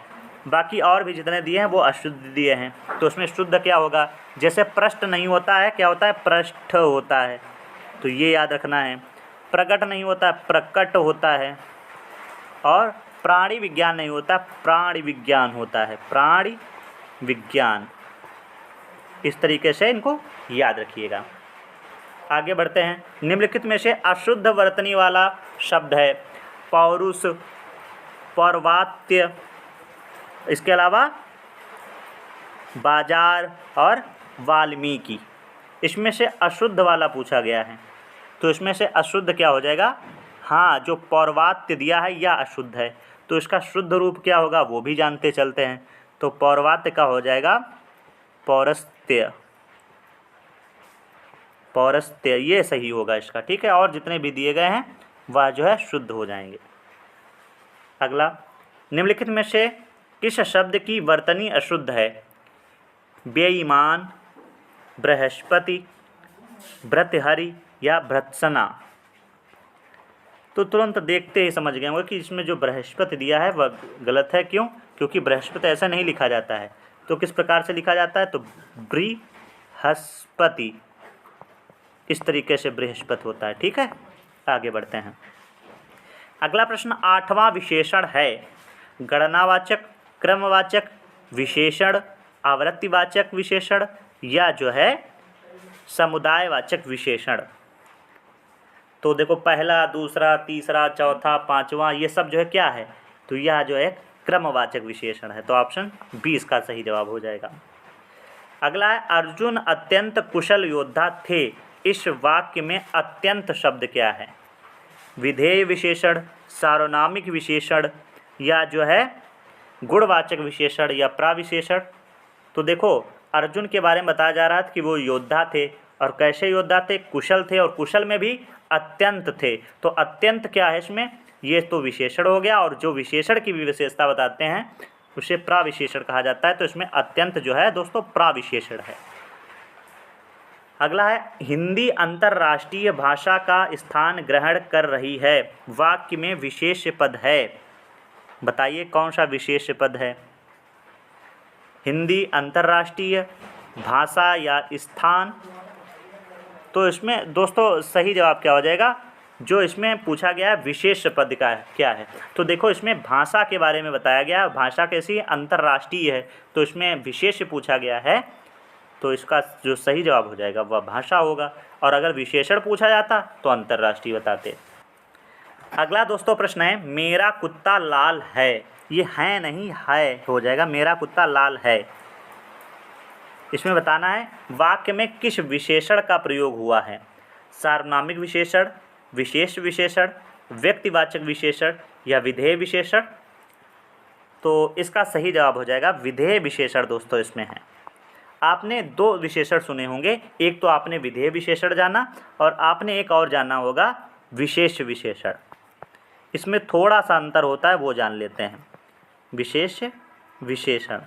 बाकी और भी जितने दिए हैं वो अशुद्ध दिए हैं। तो उसमें शुद्ध क्या होगा? जैसे पृष्ठ नहीं होता है, क्या होता है? पृष्ठ होता है। तो ये याद रखना है। प्रकट नहीं होता, प्रकट होता है। और प्राणी विज्ञान नहीं होता, प्राणी विज्ञान होता है, प्राणी विज्ञान। इस तरीके से इनको याद रखिएगा। आगे बढ़ते हैं। निम्नलिखित में से अशुद्ध वर्तनी वाला शब्द है पौरुष, पौर्वात्य, इसके अलावा बाजार और वाल्मीकि। इसमें से अशुद्ध वाला पूछा गया है, तो इसमें से अशुद्ध क्या हो जाएगा? हाँ, जो पौर्वात्य दिया है यह अशुद्ध है, तो इसका शुद्ध रूप क्या होगा वो भी जानते चलते हैं। तो पौर्वात्य का हो जाएगा पौरस्त्य, पौरस्त्य, ये सही होगा इसका, ठीक है। और जितने भी दिए गए हैं वह जो है शुद्ध हो जाएंगे। अगला, निम्नलिखित में से किस शब्द की वर्तनी अशुद्ध है? बेईमान, बृहस्पति, भृतहरि या भृत्सना। तो तुरंत देखते ही समझ गए होंगे कि इसमें जो बृहस्पति दिया है वह गलत है। क्यों? क्योंकि बृहस्पति ऐसा नहीं लिखा जाता है। तो किस प्रकार से लिखा जाता है? तो बृहस्पति, इस तरीके से बृहस्पति होता है, ठीक है। आगे बढ़ते हैं। अगला प्रश्न 8वां विशेषण है गणनावाचक, क्रमवाचक विशेषण, आवृत्तिवाचक विशेषण या जो है समुदायवाचक विशेषण। तो देखो, पहला, दूसरा, तीसरा, चौथा, पांचवा, ये सब जो है क्या है? तो यह जो है क्रमवाचक विशेषण है। तो ऑप्शन बी इसका सही जवाब हो जाएगा। अगला है अर्जुन अत्यंत कुशल योद्धा थे। इस वाक्य में अत्यंत शब्द क्या है? विधेय विशेषण, सार्वनामिक विशेषण या जो है गुणवाचक विशेषण या प्राविशेषण। तो देखो, अर्जुन के बारे में बताया जा रहा था कि वो योद्धा थे, और कैसे योद्धा थे? कुशल थे, और कुशल में भी अत्यंत थे। तो अत्यंत क्या है इसमें? ये तो विशेषण हो गया, और जो विशेषण की भी विशेषता बताते हैं उसे प्राविशेषण कहा जाता है। तो इसमें अत्यंत जो है दोस्तों प्राविशेषण है। अगला है हिंदी अंतर्राष्ट्रीय भाषा का स्थान ग्रहण कर रही है। वाक्य में विशेष पद है, बताइए कौन सा विशेष पद है? हिंदी अंतर्राष्ट्रीय भाषा या स्थान। तो इसमें दोस्तों सही जवाब क्या हो जाएगा? जो इसमें पूछा गया है विशेष पद का क्या है? तो देखो, इसमें भाषा के बारे में बताया गया, भाषा कैसी? अंतर्राष्ट्रीय है, तो इसमें विशेष पूछा गया है, तो इसका जो सही जवाब हो जाएगा वह भाषा होगा। और अगर विशेषण पूछा जाता तो अंतर्राष्ट्रीय बताते। अगला दोस्तों प्रश्न है मेरा कुत्ता लाल है। ये है नहीं, है हो जाएगा, मेरा कुत्ता लाल है। इसमें बताना है वाक्य में किस विशेषण का प्रयोग हुआ है? सार्वनामिक विशेषण, विशेष विशेषण, व्यक्तिवाचक विशेषण या विधेय विशेषण। तो इसका सही जवाब हो जाएगा विधेय विशेषण। दोस्तों इसमें है, आपने दो विशेषण सुने होंगे, एक तो आपने विधेय विशेषण जाना और आपने एक और जाना होगा विशेष विशेषण। इसमें थोड़ा सा अंतर होता है, वो जान लेते हैं। विशेष विशेषण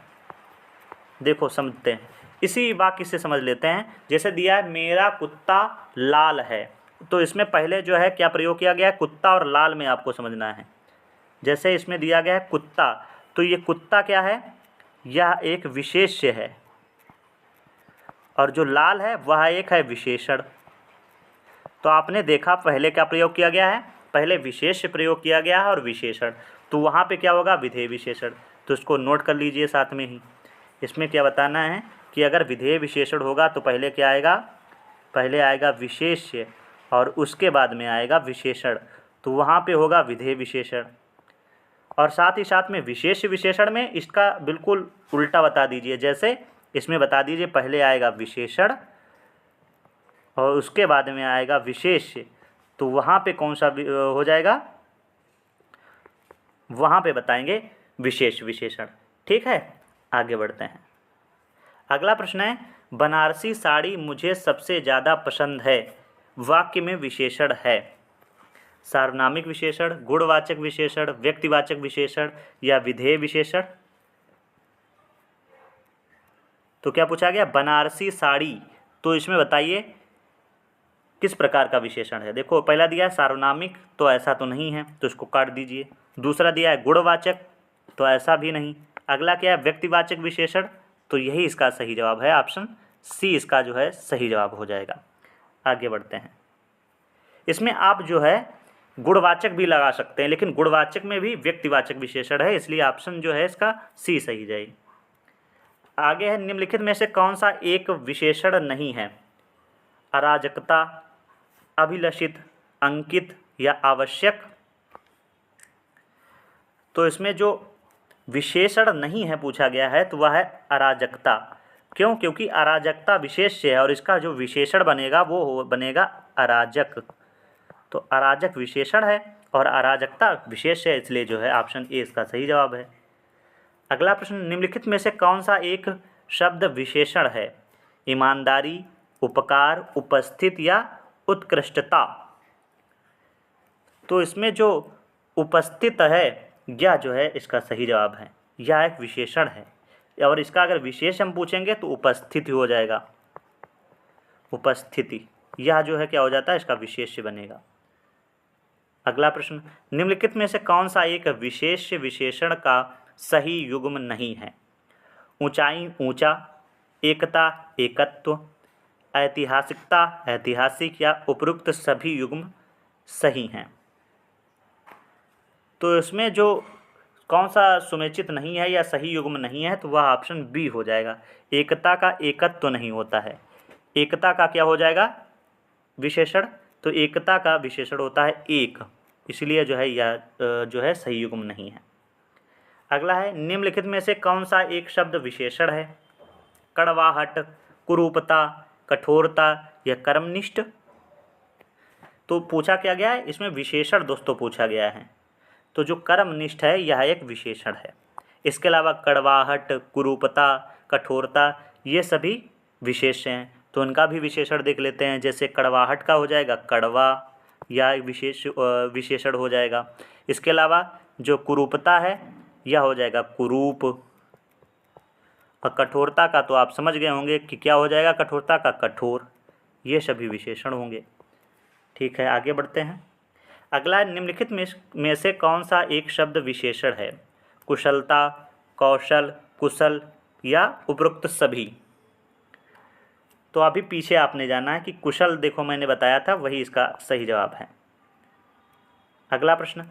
देखो समझते हैं, इसी वाक्य से समझ लेते हैं। जैसे दिया है मेरा कुत्ता लाल है, तो इसमें पहले जो है क्या प्रयोग किया गया है? कुत्ता, और लाल में आपको समझना है। जैसे इसमें दिया गया है कुत्ता, तो ये कुत्ता क्या है? यह एक विशेष्य है, और जो लाल है वह एक है विशेषण। तो आपने देखा पहले क्या प्रयोग किया गया है? पहले विशेष प्रयोग किया गया है और विशेषण, तो वहाँ पे क्या होगा? विधेय विशेषण। तो इसको नोट कर लीजिए साथ में ही। इसमें क्या बताना है कि अगर विधेय विशेषण होगा तो पहले क्या आएगा? पहले आएगा विशेष्य और उसके बाद में आएगा विशेषण, तो वहाँ पे होगा विधेय विशेषण। और साथ ही साथ में विशेष विशेषण में इसका बिल्कुल उल्टा बता दीजिए। जैसे इसमें बता दीजिए पहले आएगा विशेषण और उसके बाद में आएगा विशेष्य, तो वहाँ पे कौन सा हो जाएगा? वहाँ पे बताएंगे विशेष विशेषण। ठीक है, आगे बढ़ते हैं। अगला प्रश्न है बनारसी साड़ी मुझे सबसे ज़्यादा पसंद है। वाक्य में विशेषण है सार्वनामिक विशेषण, गुणवाचक विशेषण, व्यक्तिवाचक विशेषण या विधेय विशेषण। तो क्या पूछा गया? बनारसी साड़ी, तो इसमें बताइए किस प्रकार का विशेषण है। देखो पहला दिया है सार्वनामिक, तो ऐसा तो नहीं है, तो इसको काट दीजिए। दूसरा दिया है गुणवाचक, तो ऐसा भी नहीं। अगला क्या है? व्यक्तिवाचक विशेषण, तो यही इसका सही जवाब है। ऑप्शन सी इसका जो है सही जवाब हो जाएगा। आगे बढ़ते हैं। इसमें आप जो है गुणवाचक भी लगा सकते हैं, लेकिन गुणवाचक में भी व्यक्तिवाचक विशेषण है, इसलिए ऑप्शन जो है इसका सी सही जाएगी। आगे है, निम्नलिखित में से कौन सा एक विशेषण नहीं है? अराजकता, अभिलषित, अंकित या आवश्यक। तो इसमें जो विशेषण नहीं है पूछा गया है तो वह है अराजकता। क्यों? क्योंकि अराजकता विशेष्य है और इसका जो विशेषण बनेगा वो बनेगा अराजक। तो अराजक विशेषण है और अराजकता विशेष्य है, इसलिए जो है ऑप्शन ए इसका सही जवाब है। अगला प्रश्न, निम्नलिखित में से कौन सा एक शब्द विशेषण है? ईमानदारी, उपकार, उपस्थित या उत्कृष्टता। तो इसमें जो उपस्थित है यह जो है इसका सही जवाब है, यह एक विशेषण है और इसका अगर विशेष हम पूछेंगे तो उपस्थिति हो जाएगा। उपस्थिति यह जो है क्या हो जाता है, इसका विशेष्य बनेगा। अगला प्रश्न, निम्नलिखित में से कौन सा एक विशेष विशेषण का सही युग्म नहीं है? ऊंचाई, ऊंचा, एकता, एकत्व, ऐतिहासिकता, ऐतिहासिक या उपरोक्त सभी युग्म सही हैं। तो इसमें जो कौन सा सुमेचित नहीं है या सही युग्म नहीं है तो वह ऑप्शन बी हो जाएगा। एकता का एकत्व तो नहीं होता है, एकता का क्या हो जाएगा विशेषण, तो एकता का विशेषण होता है एक, इसलिए जो है यह जो है सही युग्म नहीं है। अगला है, निम्नलिखित में से कौन सा एक शब्द विशेषण है? कड़वाहट, कुरूपता, कठोरता या कर्मनिष्ठ। तो पूछा क्या गया है, इसमें विशेषण दोस्तों पूछा गया है, तो जो कर्मनिष्ठ है यह एक विशेषण है। इसके अलावा कड़वाहट, कुरूपता, कठोरता ये सभी विशेष हैं, तो उनका भी विशेषण देख लेते हैं। जैसे कड़वाहट का हो जाएगा कड़वा, यह एक विशेषण हो जाएगा। इसके अलावा जो कुरूपता है यह हो जाएगा कुरूप, और कठोरता का तो आप समझ गए होंगे कि क्या हो जाएगा, कठोरता का कठोर। ये सभी विशेषण होंगे। ठीक है, आगे बढ़ते हैं। अगला, निम्नलिखित में से कौन सा एक शब्द विशेषण है? कुशलता, कौशल, कुशल या उपरोक्त सभी। तो अभी पीछे आपने जाना है कि कुशल देखो मैंने बताया था, वही इसका सही जवाब है। अगला प्रश्न,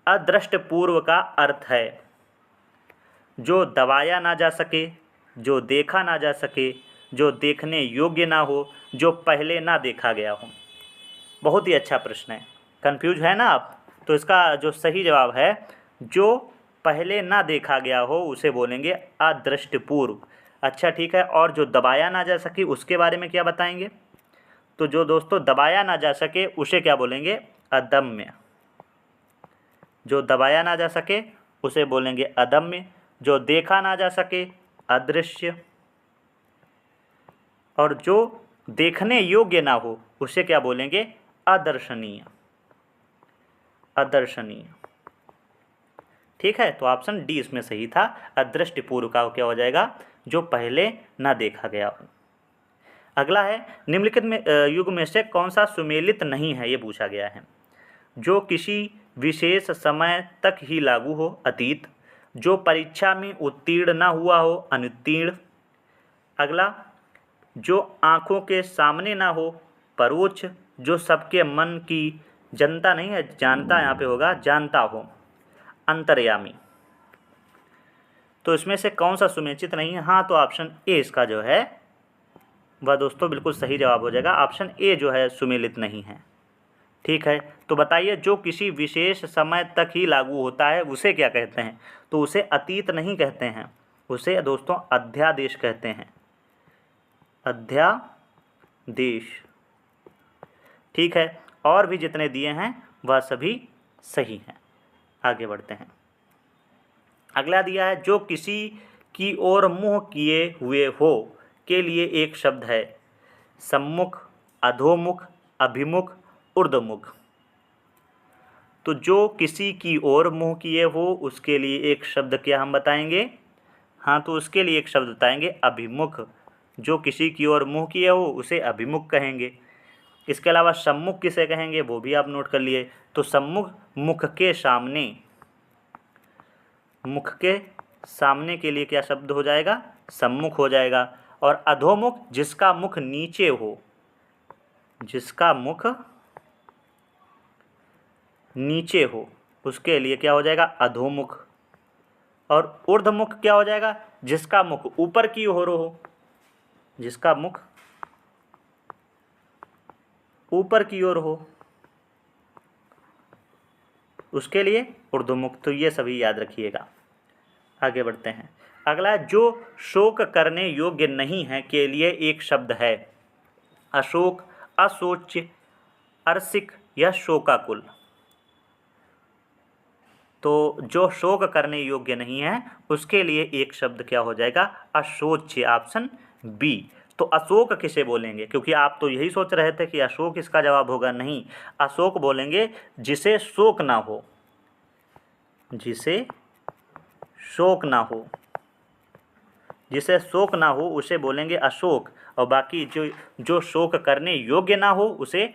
अदृष्टपूर्व का अर्थ है जो दबाया ना जा सके, जो देखा ना जा सके, जो देखने योग्य ना हो, जो पहले ना देखा गया हो। बहुत ही अच्छा प्रश्न है, कंफ्यूज है ना आप? तो इसका जो सही जवाब है जो पहले ना देखा गया हो उसे बोलेंगे अदृष्टपूर्व। अच्छा ठीक है, और जो दबाया ना जा सके उसके बारे में क्या बताएंगे? तो जो दोस्तों दबाया ना जा सके उसे क्या बोलेंगे? अदम्य। जो दबाया ना जा सके उसे बोलेंगे अदम्य, जो देखा ना जा सके अदृश्य, और जो देखने योग्य ना हो उसे क्या बोलेंगे? अदर्शनीय। अदर्शनीय। ठीक है, तो ऑप्शन डी इसमें सही था। अदृष्टपूर्व का क्या हो जाएगा? जो पहले ना देखा गया हो। अगला है, निम्नलिखित में युग में से कौन सा सुमेलित नहीं है, ये पूछा गया है। जो किसी विशेष समय तक ही लागू हो अतीत, जो परीक्षा में उत्तीर्ण ना हुआ हो अनुत्तीर्ण। अगला, जो आँखों के सामने ना हो परोक्ष, जो सबके मन की जनता नहीं है जानता, यहाँ पे होगा जानता हो अंतर्यामी। तो इसमें से कौन सा सुनिश्चित नहीं है? हाँ, तो ऑप्शन ए इसका जो है वह दोस्तों बिल्कुल सही जवाब हो जाएगा। ऑप्शन ए जो है सुमेलित नहीं है। ठीक है, तो बताइए जो किसी विशेष समय तक ही लागू होता है उसे क्या कहते हैं? तो उसे अतीत नहीं कहते हैं, उसे दोस्तों अध्यादेश कहते हैं। अध्यादेश। ठीक है, और भी जितने दिए हैं वह सभी सही हैं। आगे बढ़ते हैं। अगला दिया है, जो किसी की ओर मुँह किए हुए हो के लिए एक शब्द है। सम्मुख, अधोमुख, अभिमुख, ऊर्ध्वमुख। तो जो किसी की ओर मुँह किए हो उसके लिए एक शब्द क्या हम बताएंगे? हाँ, तो उसके लिए एक शब्द बताएंगे अभिमुख। जो किसी की ओर मुँह किए हो उसे अभिमुख कहेंगे। इसके अलावा सम्मुख किसे कहेंगे वो भी आप नोट कर लिए। तो सम्मुख मुख के सामने, मुख के सामने के लिए क्या शब्द हो जाएगा? सम्मुख हो जाएगा। और अधोमुख जिसका मुख नीचे हो, जिसका मुख नीचे हो उसके लिए क्या हो जाएगा, अधोमुख। और ऊर्ध्वमुख क्या हो जाएगा, जिसका मुख ऊपर की ओर हो, जिसका मुख ऊपर की ओर हो उसके लिए ऊर्ध्वमुख। तो ये सभी याद रखिएगा। आगे बढ़ते हैं। अगला, जो शोक करने योग्य नहीं है के लिए एक शब्द है। अशोक, अशोच्य, अरसिक या शोकाकुल। तो जो शोक करने योग्य नहीं है उसके लिए एक शब्द क्या हो जाएगा, अशोच्य, ऑप्शन बी। तो अशोक किसे बोलेंगे, क्योंकि आप तो यही सोच रहे थे कि अशोक इसका जवाब होगा, नहीं, अशोक बोलेंगे जिसे शोक ना हो, जिसे शोक ना हो, जिसे शोक ना हो उसे बोलेंगे अशोक। और बाकी जो शोक करने योग्य ना हो उसे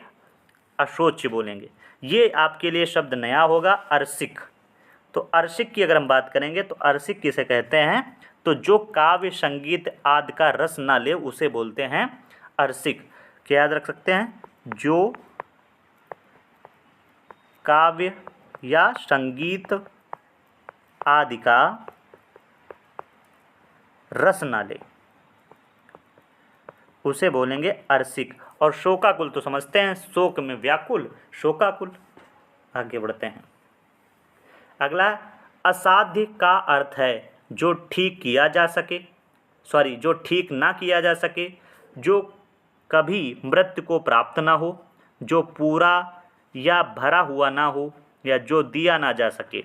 अशोच्य बोलेंगे। ये आपके लिए शब्द नया होगा, अरसिक। तो अरसिक की अगर हम बात करेंगे तो अरसिक किसे कहते हैं, तो जो काव्य संगीत आदि का रस ना ले उसे बोलते हैं अरसिक। क्या याद रख सकते हैं, जो काव्य या संगीत आदि का रस ना ले उसे बोलेंगे अरसिक। और शोकाकुल तो समझते हैं, शोक में व्याकुल, शोकाकुल। आगे बढ़ते हैं। अगला, असाध्य का अर्थ है जो ठीक किया जा सके, जो ठीक ना किया जा सके, जो कभी मृत्यु को प्राप्त ना हो, जो पूरा या भरा हुआ ना हो, या जो दिया ना जा सके।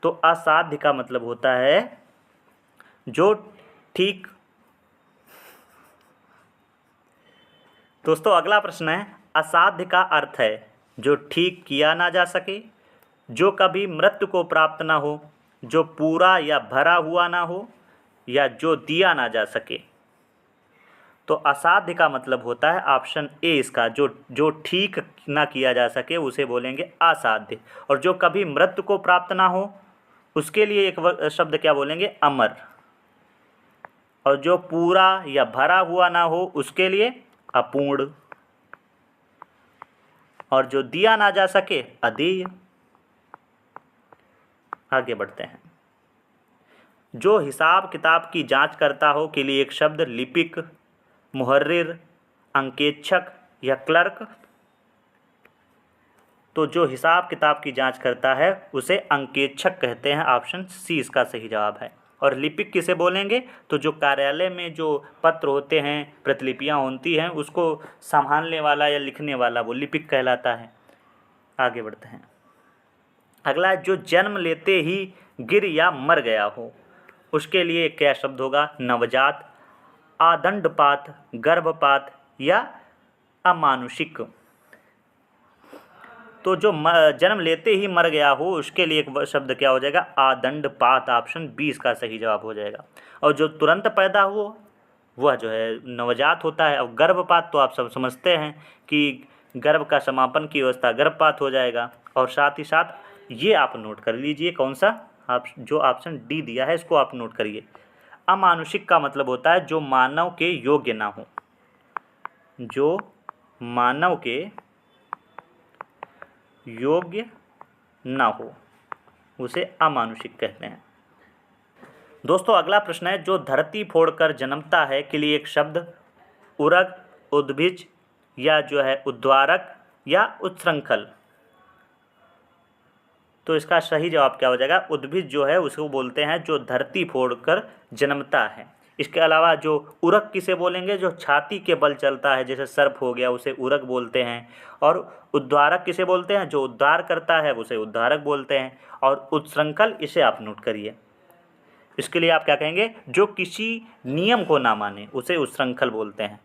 तो असाध्य का मतलब होता है जो ठीक। दोस्तों अगला प्रश्न है, असाध्य का अर्थ है जो ठीक किया ना जा सके, जो कभी मृत्यु को प्राप्त ना हो, जो पूरा या भरा हुआ ना हो, या जो दिया ना जा सके। तो असाध्य का मतलब होता है ऑप्शन ए इसका, जो ठीक ना किया जा सके उसे बोलेंगे असाध्य। और जो कभी मृत्यु को प्राप्त ना हो उसके लिए एक शब्द क्या बोलेंगे, अमर। और जो पूरा या भरा हुआ ना हो उसके लिए अपूर्ण। और जो दिया ना जा सके, अदेय। आगे बढ़ते हैं। जो हिसाब किताब की जांच करता हो के लिए एक शब्द, लिपिक, मुहर्रिर, अंकेक्षक या क्लर्क। तो जो हिसाब किताब की जांच करता है उसे अंकेक्षक कहते हैं, ऑप्शन सी इसका सही जवाब है। और लिपिक किसे बोलेंगे, तो जो कार्यालय में जो पत्र होते हैं, प्रतिलिपियां होती हैं, उसको संभालने वाला या लिखने वाला वो लिपिक कहलाता है। आगे बढ़ते हैं। अगला, जो जन्म लेते ही गिर या मर गया हो उसके लिए क्या शब्द होगा, नवजात, आदंडपात, गर्भपात या अमानुषिक। तो जो जन्म लेते ही मर गया हो उसके लिए एक शब्द क्या हो जाएगा, आदंडपात, ऑप्शन बी इसका सही जवाब हो जाएगा। और जो तुरंत पैदा हो वह जो है नवजात होता है। और गर्भपात तो आप सब समझते हैं कि गर्भ का समापन की अवस्था गर्भपात हो जाएगा। और साथ ही साथ ये आप नोट कर लीजिए, कौन सा, आप जो ऑप्शन डी दिया है इसको आप नोट करिए। अमानुषिक का मतलब होता है जो मानव के योग्य ना हो, जो मानव के योग्य ना हो उसे अमानुषिक कहते हैं। दोस्तों अगला प्रश्न है, जो धरती फोड़कर जन्मता है के लिए एक शब्द, उरग, उद्भिज या जो है उद्वारक या उत्श्रंखल। तो इसका सही जवाब क्या हो जाएगा, उद्भिज जो है उसको बोलते हैं जो धरती फोड़कर जन्मता है। इसके अलावा जो उरग किसे बोलेंगे, जो छाती के बल चलता है, जैसे सर्प हो गया उसे उरग बोलते हैं। और उद्धारक किसे बोलते हैं, जो उद्धार करता है उसे उद्धारक बोलते हैं। और उत्श्रंखल इसे आप नोट करिए। इसके लिए आप क्या कहेंगे, जो किसी नियम को ना माने उसे उत्श्रंखल बोलते हैं,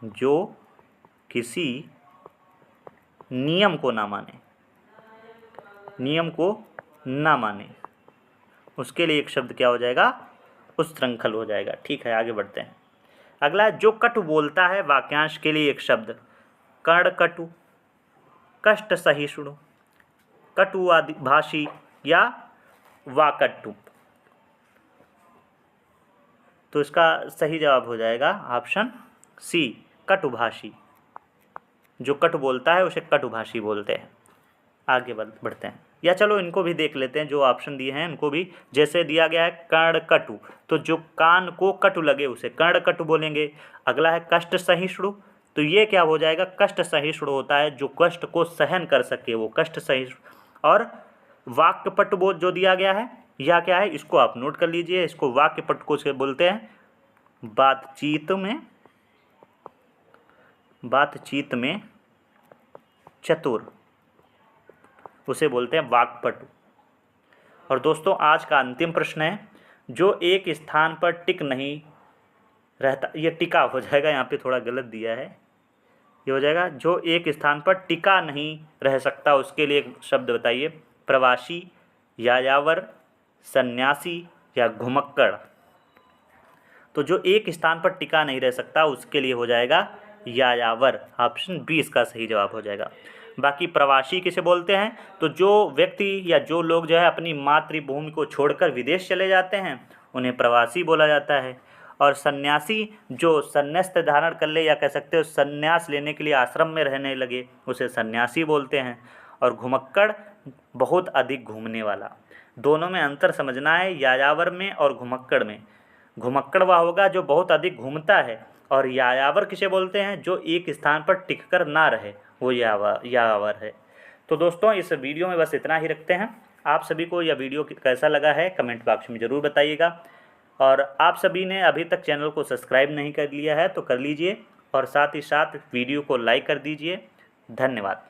जो किसी नियम को ना माने, नियम को ना माने उसके लिए एक शब्द क्या हो जाएगा, उत्श्रंखल हो जाएगा। ठीक है, आगे बढ़ते हैं। अगला, जो कटु बोलता है वाक्यांश के लिए एक शब्द, कर्णकटु, कष्ट सहिष्णु, कटुवादी भाषी या वाकटु। तो इसका सही जवाब हो जाएगा ऑप्शन सी, कटुभाषी। जो कटु बोलता है उसे कटुभाषी बोलते हैं। आगे बढ़ते हैं, या चलो इनको भी देख लेते हैं जो ऑप्शन दिए हैं इनको भी। जैसे दिया गया है कर्णकटु, तो जो कान को कटु लगे उसे कर्णकटु बोलेंगे। अगला है कष्ट सहिष्णु, तो ये क्या हो जाएगा, कष्ट सहिष्णु होता है जो कष्ट को सहन कर सके वो कष्ट सहिष्णु। और वाक्पटु जो दिया गया है यह क्या है, इसको आप नोट कर लीजिए, इसको वाक्पटु को से बोलते हैं बातचीत में चतुर, उसे बोलते हैं वाक्पटु। और दोस्तों आज का अंतिम प्रश्न है, जो एक स्थान पर टिक नहीं रहता, ये टिका हो जाएगा, यहाँ पे थोड़ा गलत दिया है, ये हो जाएगा जो एक स्थान पर टिका नहीं रह सकता, उसके लिए एक शब्द बताइए। प्रवासी, यायावर, सन्यासी या घुमक्कड़। तो जो एक स्थान पर टिका नहीं रह सकता उसके लिए हो जाएगा यायावर, ऑप्शन बी इसका सही जवाब हो जाएगा। बाकी प्रवासी किसे बोलते हैं, तो जो व्यक्ति या जो लोग जो है अपनी मातृभूमि को छोड़कर विदेश चले जाते हैं उन्हें प्रवासी बोला जाता है। और सन्यासी जो संन्यास धारण कर ले, या कह सकते हो संन्यास लेने के लिए आश्रम में रहने लगे, उसे सन्यासी बोलते हैं। और घुमक्कड़ बहुत अधिक घूमने वाला। दोनों में अंतर समझना है, यायावर में और घुमक्कड़ में। घुमक्कड़ वह होगा जो बहुत अधिक घूमता है, और यायावर किसे बोलते हैं, जो एक स्थान पर टिककर ना रहे, वो यायावर है। तो दोस्तों इस वीडियो में बस इतना ही रखते हैं। आप सभी को यह वीडियो कैसा लगा है कमेंट बॉक्स में ज़रूर बताइएगा। और आप सभी ने अभी तक चैनल को सब्सक्राइब नहीं कर लिया है तो कर लीजिए, और साथ ही साथ वीडियो को लाइक कर दीजिए। धन्यवाद।